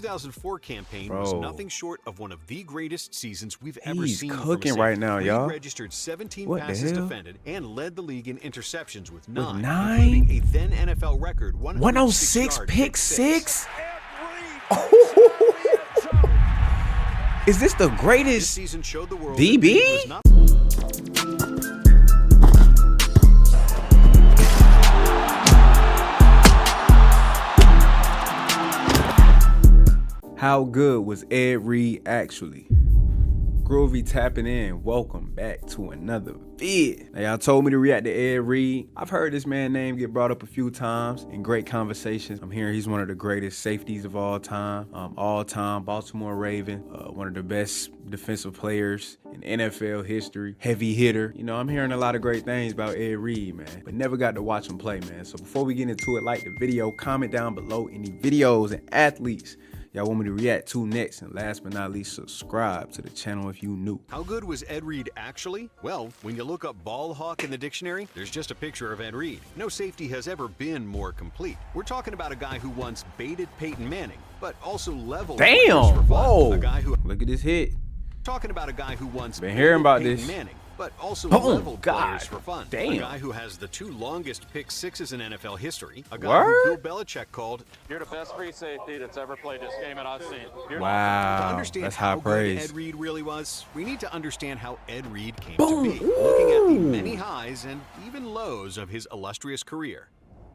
2004 campaign was nothing short of one of the greatest seasons we've ever seen. He's cooking right now, y'all. Reed registered 17 passes defended and led the league in interceptions with 9, including a then NFL record 106 pick six. Is this the greatest this season showed the world DB? How good was Ed Reed actually? Groovy tapping in. Welcome back to another vid. Now, y'all told me to react to Ed Reed. I've heard this man's name get brought up a few times in great conversations. I'm hearing he's one of the greatest safeties of all time. Baltimore Raven, one of the best defensive players in NFL history, heavy hitter. You know, I'm hearing a lot of great things about Ed Reed, man, but never got to watch him play, man. So before we get into it, like the video, comment down below any videos and athletes y'all want me to react to next, and last but not least, subscribe to the channel if you new. How good was Ed Reed actually? Well, when you look up ball hawk in the dictionary, there's just a picture of Ed Reed. No safety has ever been more complete. We're talking about a guy who once baited Peyton Manning, but also leveled players for fun. Whoa! A guy who Look at this hit. Talking about a guy who once been hearing about Peyton this. Manning, but also leveled players for fun. Damn. A guy who has the 2 longest pick sixes in NFL history. A guy who Bill Belichick called, "You're the best free safety that's ever played this game that I've seen." Wow, to understand that's how high praise. good Ed Reed really was, we need to understand how Ed Reed came to be, looking at the many highs and even lows of his illustrious career.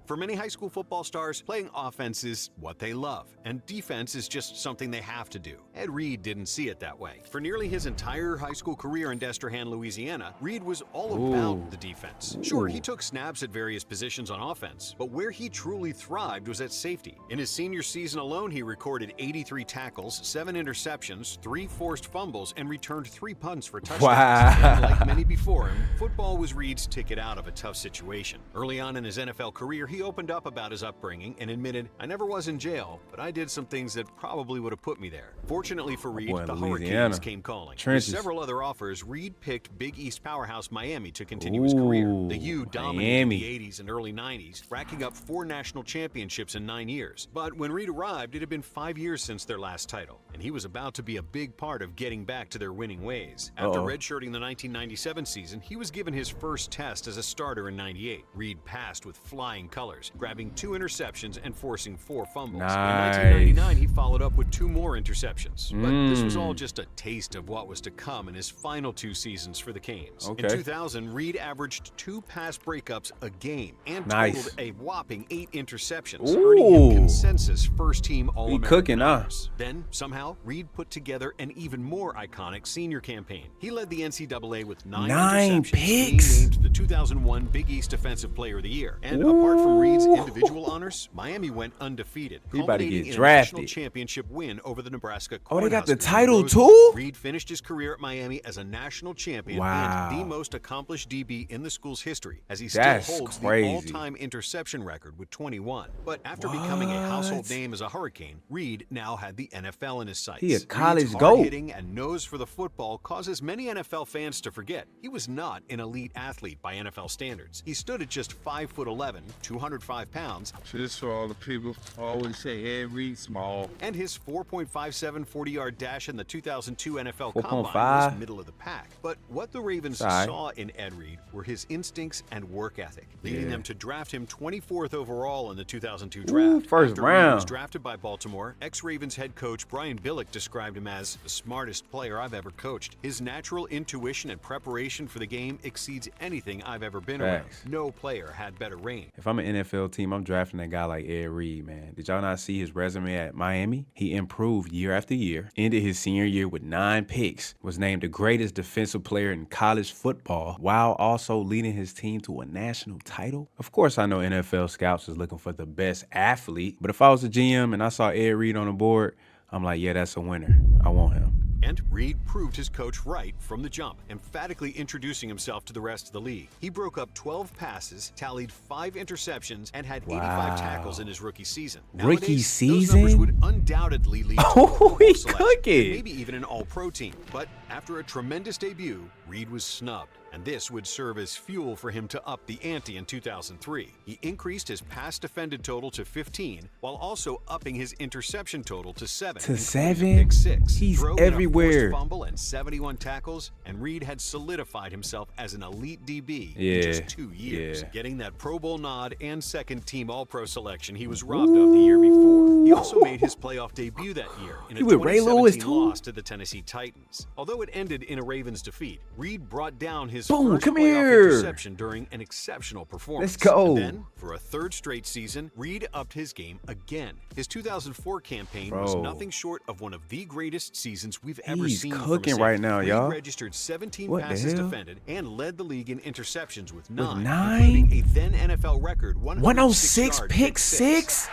For many high school football stars, playing offense is what they love, and defense is just something they have to do. Ed Reed didn't see it that way. For nearly his entire high school career in Destrehan, Louisiana, Reed was all about the defense. Sure, he took snaps at various positions on offense, but where he truly thrived was at safety. In his senior season alone, he recorded 83 tackles, 7 interceptions, 3 forced fumbles, and returned 3 punts for touchdowns. Wow. And like many before him, football was Reed's ticket out of a tough situation. Early on in his NFL career, he opened up about his upbringing and admitted, "I never was in jail, but I did some things that probably would have put me there." Fortunately for Reed, the Hurricanes came calling. With several other offers, Reed picked Big East powerhouse Miami to continue his career. The U dominated the 80s and early 90s, racking up 4 national championships in 9 years. But when Reed arrived, it had been 5 years since their last title, and he was about to be a big part of getting back to their winning ways. After redshirting the 1997 season, he was given his first test as a starter in 98. Reed passed with flying colors, grabbing 2 interceptions and forcing 4 fumbles. Nice. In 1999, he followed up with 2 more interceptions. But this was all just a taste of what was to come in his final 2 seasons for the Canes. In 2000, Reed averaged 2 pass breakups a game and totaled a whopping 8 interceptions, earning him consensus first-team All-American honors. Then, somehow, Reed put together an even more iconic senior campaign. He led the NCAA with 9 interceptions, picks. being named the 2001 Big East Defensive Player of the Year. And apart from Reed's individual honors, Miami went undefeated, culminating in a national championship win over the Nebraska Cornhuskers. They got the title too? Reed finished his career at Miami as a national champion and the most accomplished DB in the school's history, as he still holds the all-time interception record with 21. But after becoming a household name as a Hurricane, Reed now had the NFL in his sights. He a college Reed's GOAT. hard-hitting and nose for the football causes many NFL fans to forget he was not an elite athlete by NFL standards. He stood at just 5'11", 205 pounds. So this for all the people always say Ed Reed small. And his 4.57 40-yard dash in the 2002 NFL 4.5. Combine was middle of the pack. But what the Ravens saw in Ed Reed were his instincts and work ethic, leading them to draft him 24th overall in the 2002 draft. First After round. Reed was drafted by Baltimore, ex-Ravens head coach Brian Billick described him as the smartest player I've ever coached. His natural intuition and preparation for the game exceeds anything I've ever been around. No player had better range. If I'm an NFL team, I'm drafting that guy like Ed Reed, man. Did y'all not see his resume at Miami? He improved year after year, ended his senior year with 9 picks, was named the greatest defensive player in college football, while also leading his team to a national title. Of course, I know NFL scouts is looking for the best athlete, but if I was a GM and I saw Ed Reed on the board, I'm like, yeah, that's a winner. I want him. And Reed proved his coach right from the jump, emphatically introducing himself to the rest of the league. He broke up 12 passes, tallied 5 interceptions, and had 85 tackles in his rookie season. Nowadays, those numbers would undoubtedly lead to a Pro Bowl selection, maybe even an All-Pro team. But after a tremendous debut, Reed was snubbed. and this would serve as fuel for him to up the ante in 2003. He increased his pass defended total to 15, while also upping his interception total to 7. To including a 7? pick 6. He's Throw in a everywhere. forced fumble and 71 tackles, and Reed had solidified himself as an elite DB Yeah, in just 2 years. yeah. Getting that Pro Bowl nod and second-team All-Pro selection he was robbed of the year before. He also made his playoff debut that year in a He with Ray Lewis, 2017 too? loss to the Tennessee Titans. Although it ended in a Ravens defeat, Reed brought down his Boom, first come playoff here. interception during an exceptional performance. Let's go. And then, for a third straight season, Reed upped his game again. His 2004 campaign was Bro. nothing short of one of the greatest seasons we've ever He's seen. cooking from a right safety. now, Reed y'all. registered 17 What the passes hell? defended and led the league in interceptions with 9, 9? including a then NFL record 106 106-yard pick 6?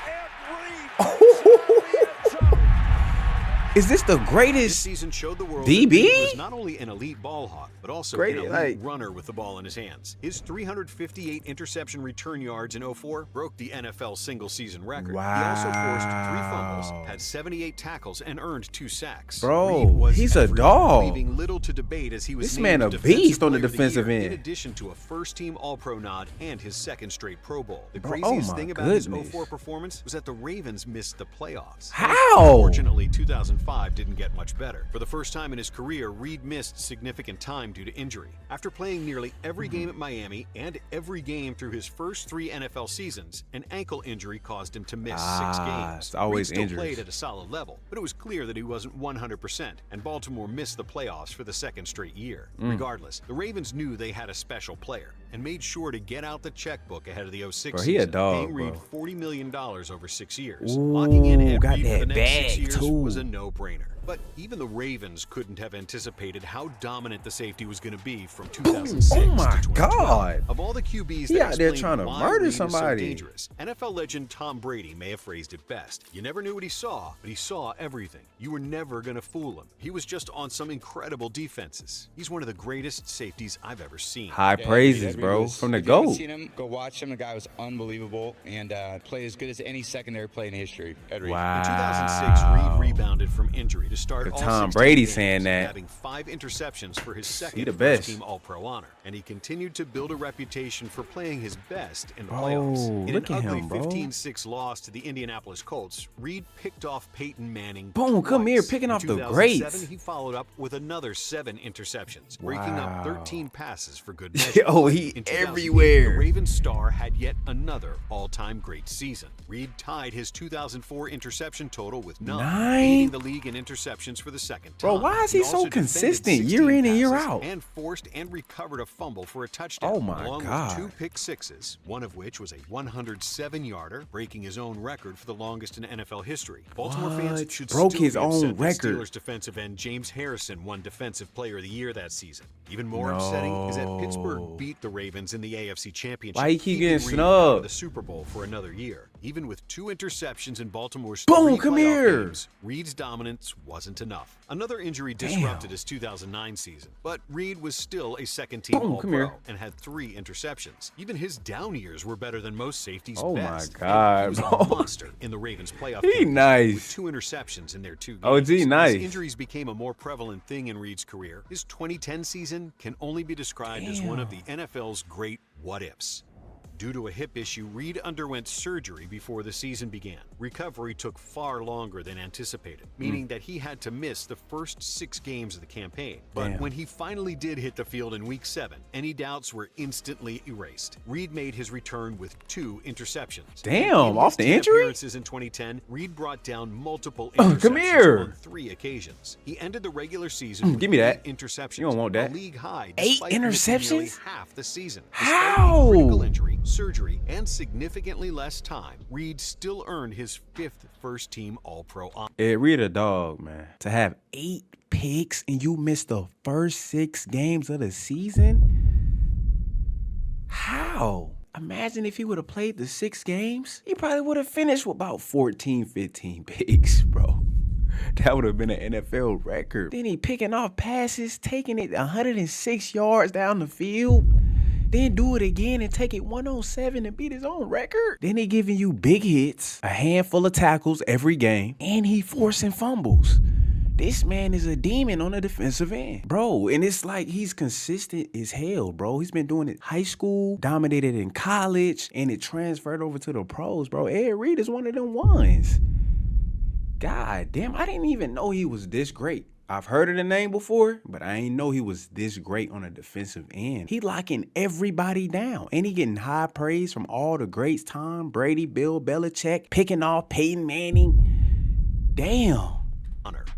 Is this the This greatest? season showed the world DB? that Reed was not only an elite ball hawk, but also Great, an elite like- runner with the ball in his hands. His 358 interception return yards in 04 broke the NFL single-season record. He also forced 3 fumbles, Wow. had 78 tackles, and earned 2 sacks. Bro, Reed was he's a everywhere, dog. leaving little to debate as he was This named man a Defensive beast on the Player of defensive Year, end. in addition to a first-team All-Pro nod and his second straight Pro Bowl. The Bro, oh craziest my thing about his goodness. 04 performance was that the Ravens missed the playoffs. How? Unfortunately, 2005 didn't get much better. For the first time in his career, Reed missed significant time due to injury. After playing nearly every game at Miami and every game through his first 3 NFL seasons, an ankle injury caused him to miss 6 games. It's always Reed still injuries. played at a solid level, but it was clear that he wasn't 100%, and Baltimore missed the playoffs for the second straight year. Regardless, the Ravens knew they had a special player and made sure to get out the checkbook ahead of the 06 Bro, he a season, dog, paying Reed bro. $40 million over 6 years. Ooh, Locking in at got Reed for the that next 6 bag, years too. was a no-brainer. But even the Ravens couldn't have anticipated how dominant the safety was going to be from 2006 Oh my to 2012. God. Of all the QBs He that out there explain trying to why murder Reed is so somebody. dangerous, NFL legend Tom Brady may have phrased it best. You never knew what he saw, but he saw everything. You were never going to fool him. He was just on some incredible defenses. He's one of the greatest safeties I've ever seen. High praises, bro, from the If you haven't GOAT. seen him, go watch him. The guy was unbelievable and played as good as any secondary play in history. Ed Reed. Wow. In 2006, Reed rebounded from injury to start The all Tom 16 Brady games, saying that. having 5 interceptions for his second the best. first-team All-Pro honor, and he continued to build a reputation for playing his best in the Bro, playoffs. In look an at ugly him, bro. 15-6 loss to the Indianapolis Colts, Reed picked off Peyton Manning. Boom, come twice. here, picking In off the 2007, greats. He followed up with another 7 interceptions, breaking Wow. up 13 passes for good measure. Oh, he In 2008, everywhere. The Ravens star had yet another all-time great season. Reed tied his 2004 interception total with 9, 9? leading the league in interceptions for the second time. Bro, why is he so also defended consistent 16 year in and year passes out? And forced and recovered a fumble for a touchdown. Oh my along God. with 2 pick sixes, one of which was a 107-yarder, breaking his own record for the longest in NFL history. Baltimore fans What? should Broke still his be own upset that record. Steelers defensive end James Harrison won Defensive Player of the Year that season. Even more upsetting is that Pittsburgh beat the Ravens in the AFC Championship. Why he keep keeping getting Reed out of snubbed? the Super Bowl for another year. Even with 2 interceptions in Baltimore's Boom, 3 come playoff here. games, Reed's dominance wasn't enough. Another injury disrupted his 2009 season, but Reed was still a second-team Boom, come here. All-Pro and had 3 interceptions. Even his down years were better than most safeties' Oh my best. And God, he was bro. a monster in the Ravens' playoff He campaign nice. with 2 interceptions in their 2 games. Oh, gee, nice. As injuries became a more prevalent thing in Reed's career, his 2010 season can only be described as one of the NFL's great what-ifs. Due to a hip issue, Reed underwent surgery before the season began. Recovery took far longer than anticipated, meaning that he had to miss the first 6 games of the campaign. But Damn. when he finally did hit the field in Week 7, any doubts were instantly erased. Reed made his return with 2 interceptions. Damn, In off his the 10 injury? appearances in 2010, Reed brought down multiple Oh, interceptions come here. on 3 occasions. He ended the regular season with give me that. 8 interceptions. You don't want that. A league high. 8 despite missing nearly interceptions? half the season. How? Despite a critical injury, surgery, and significantly less time, Reed still earned his 5th first-team All-Pro honor. Ed Reed a dog, man. To have 8 picks and you miss the first 6 games of the season? How? Imagine if he would have played the 6 games. He probably would have finished with about 14, 15 picks, bro. That would have been an NFL record. Then he picking off passes, taking it 106 yards down the field. Then do it again and take it 107 and beat his own record. Then he giving you big hits, a handful of tackles every game, and he forcing fumbles. This man is a demon on the defensive end, bro. And it's like he's consistent as hell, bro. He's been doing it high school, dominated in college, and it transferred over to the pros, bro. Ed Reed is one of them ones. God damn, I didn't even know he was this great. I've heard of the name before, but I ain't know he was this great on a defensive end. He locking everybody down, and he getting high praise from all the greats: Tom Brady, Bill Belichick, picking off Peyton Manning. Damn.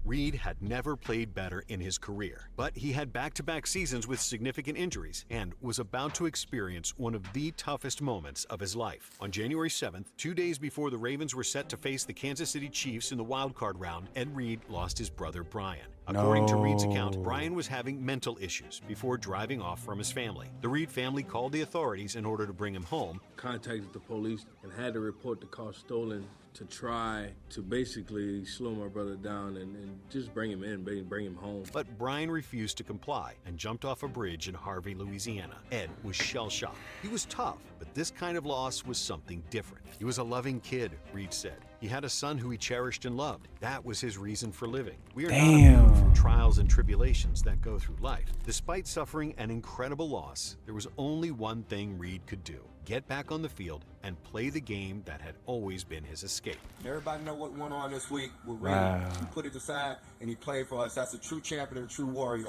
Reed had never played better in his career, but he had back-to-back seasons with significant injuries and was about to experience one of the toughest moments of his life. On January 7th, 2 days before the Ravens were set to face the Kansas City Chiefs in the wildcard round, Ed Reed lost his brother Brian. According to Reed's account, Brian was having mental issues before driving off from his family. The Reed family called the authorities in order to bring him home. Contacted the police and had to report the car stolen to try to basically slow my brother down and just bring him in, bring him home. But Brian refused to comply and jumped off a bridge in Harvey, Louisiana. Ed was shell-shocked. He was tough, but this kind of loss was something different. He was a loving kid, Reed said. He had a son who he cherished and loved. That was his reason for living. We are not immune from trials and tribulations that go through life. Despite suffering an incredible loss, there was only one thing Reed could do: get back on the field and play the game that had always been his escape. Everybody know what went on this week with Reed. He put it aside and he played for us. That's a true champion, a true warrior.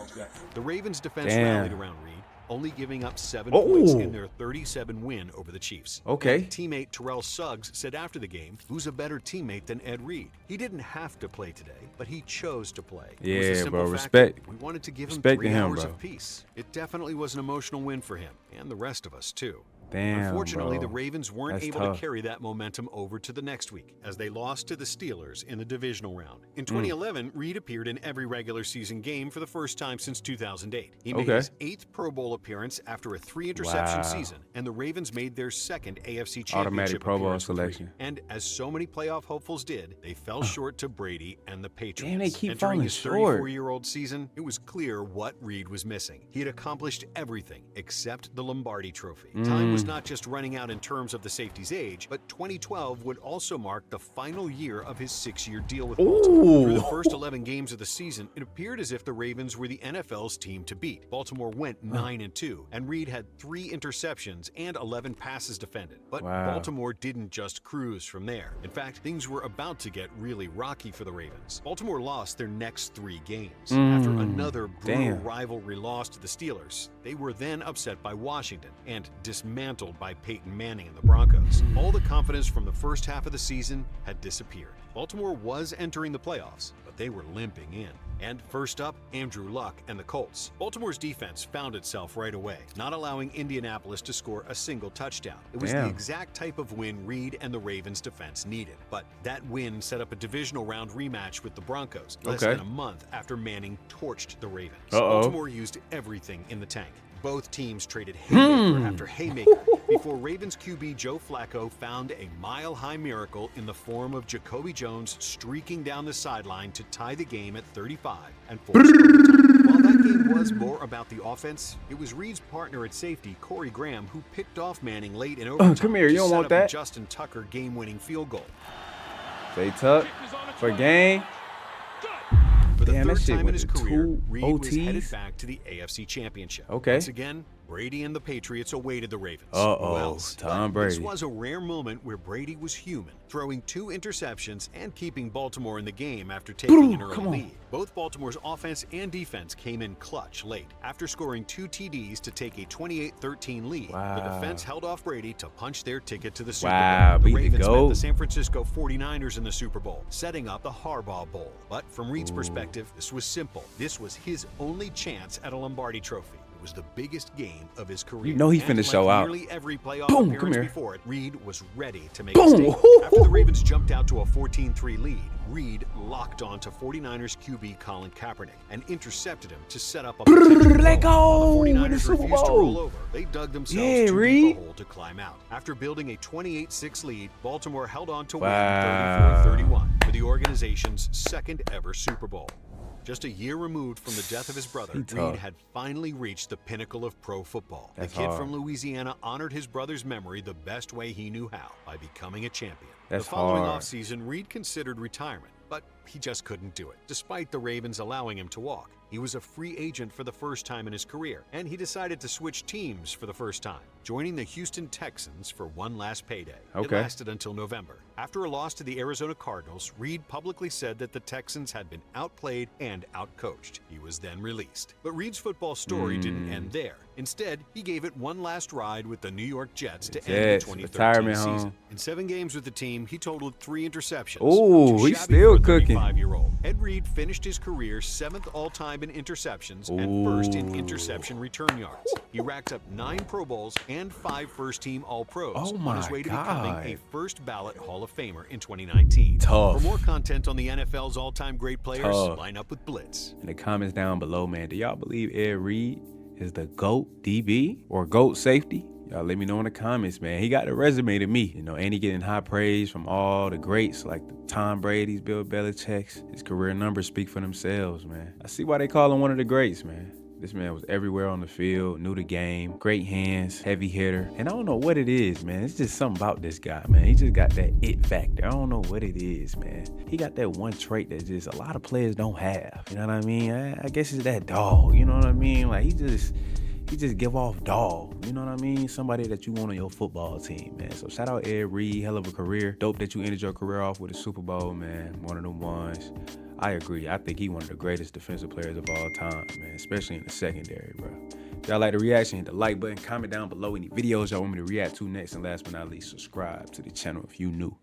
The Ravens' defense rallied around Reed, only giving up 7 points in their 37 win over the Chiefs. Okay. Teammate Terrell Suggs said after the game, "Who's a better teammate than Ed Reed? He didn't have to play today, but he chose to play." It was a Yeah, simple bro, factor. respect. We wanted to give him Respect 3 to him, hours bro. of peace. It definitely was an emotional win for him, and the rest of us too. Damn, Unfortunately, bro. the Ravens weren't That's able tough. to carry that momentum over to the next week, as they lost to the Steelers in the divisional round. In 2011, Reed appeared in every regular season game for the first time since 2008. He made his 8th Pro Bowl appearance after a 3-interception season, and the Ravens made their 2nd AFC Championship Automatic Pro Bowl appearance with Reed. selection. And as so many playoff hopefuls did, they fell short to Brady and the Patriots. Damn, they keep Entering falling his short. 34-year-old season, it was clear what Reed was missing. He had accomplished everything except the Lombardi Trophy. Time was not just running out in terms of the safety's age, but 2012 would also mark the final year of his 6-year deal with Baltimore. Through the first 11 games of the season, it appeared as if the Ravens were the NFL's team to beat. Baltimore went 9-2, and Reed had 3 interceptions and 11 passes defended. But Baltimore didn't just cruise from there. In fact, things were about to get really rocky for the Ravens. Baltimore lost their next 3 games. After another brutal rivalry loss to the Steelers, they were then upset by Washington and dismantled by Peyton Manning and the Broncos. All the confidence from the first half of the season had disappeared. Baltimore was entering the playoffs, but they were limping in. And first up, Andrew Luck and the Colts. Baltimore's defense found itself right away, not allowing Indianapolis to score a single touchdown. It was the exact type of win Reed and the Ravens' defense needed. But that win set up a divisional round rematch with the Broncos less than a month after Manning torched the Ravens. Baltimore used everything in the tank. Both teams traded haymaker after haymaker before Ravens QB Joe Flacco found a mile-high miracle in the form of Jacoby Jones streaking down the sideline to tie the game at 35 and force overtime. While that game was more about the offense, it was Reed's partner at safety, Corey Graham, who picked off Manning late in overtime Come here, you to don't set want up a that. Justin Tucker game-winning field goal. They tuck for game. For the Damn, that third shit time in went his to career, 2 Reed was headed OTs. back to the AFC Championship. Okay. Once again, Brady and the Patriots awaited the Ravens. Who Uh-oh, else? Tom But This Brady. was a rare moment where Brady was human, throwing 2 interceptions and keeping Baltimore in the game after taking an early lead. Both Baltimore's offense and defense came in clutch late. After scoring 2 TDs to take a 28-13 lead, the defense held off Brady to punch their ticket to the Super Bowl. The beat the Ravens met GOAT. the San Francisco 49ers in the Super Bowl, setting up the Harbaugh Bowl. But from Reed's perspective, this was simple. This was his only chance at a Lombardi Trophy. It was the biggest game of his career. You know he And finna like show out. Nearly every playoff Boom, come appearance here. before it, Reed was ready to make Boom. a statement. After the Ravens jumped out to a 14-3 lead, Reed locked on to 49ers QB Colin Kaepernick and intercepted him to set up a potential Let blowout. go! The Win the 49ers Super refused to Bowl. roll over. They dug themselves Yeah, too Reed. deep a hole to climb out. After building a 28-6 lead, Baltimore held on to win Wow. 34-31 for the organization's 2nd ever Super Bowl. Just a year removed from the death of his brother, He tough. Reed had finally reached the pinnacle of pro football. That's the kid hard. from Louisiana honored his brother's memory the best way he knew how, by becoming a champion. That's the following hard. offseason, Reed considered retirement, but he just couldn't do it, despite the Ravens allowing him to walk. He was a free agent for the first time in his career, and he decided to switch teams for the first time, joining the Houston Texans for one last payday. It lasted until November. After a loss to the Arizona Cardinals, Reed publicly said that the Texans had been outplayed and outcoached. He was then released. But Reed's football story didn't end there. Instead, he gave it one last ride with the New York Jets to end the 2013 season. In 7 games with the team, he totaled 3 interceptions. Ooh, he's still cooking. 35-year-old. Ed Reed finished his career 7th all-time in interceptions and 1st in interception return yards. He racked up 9 Pro Bowls and 5 first-team All-Pros on his way to becoming a first-ballot Hall of Famer in 2019. For more content on the NFL's all-time great players, line up with Blitz. In the comments down below, man, do y'all believe Ed Reed is the GOAT DB or GOAT safety? Y'all let me know in the comments, man. He got the resume to me, and he getting high praise from all the greats like the Tom Brady's, Bill Belichick's. His career numbers speak for themselves, man. I see why they call him one of the greats, man. This man was everywhere on the field, knew the game, great hands, heavy hitter. And I don't know what it is, man. It's just something about this guy, man. He just got that it factor. I don't know what it is, man. He got that one trait that just a lot of players don't have. You know what I mean? I guess it's that dog. You know what I mean? Like he just give off dog. You know what I mean? Somebody that you want on your football team, man. So shout out Ed Reed, hell of a career. Dope that you ended your career off with a Super Bowl, man. One of them ones. I agree. I think he one of the greatest defensive players of all time, man, especially in the secondary, bro. If y'all like the reaction, hit the like button, comment down below any videos y'all want me to react to next, and last but not least, subscribe to the channel if you new.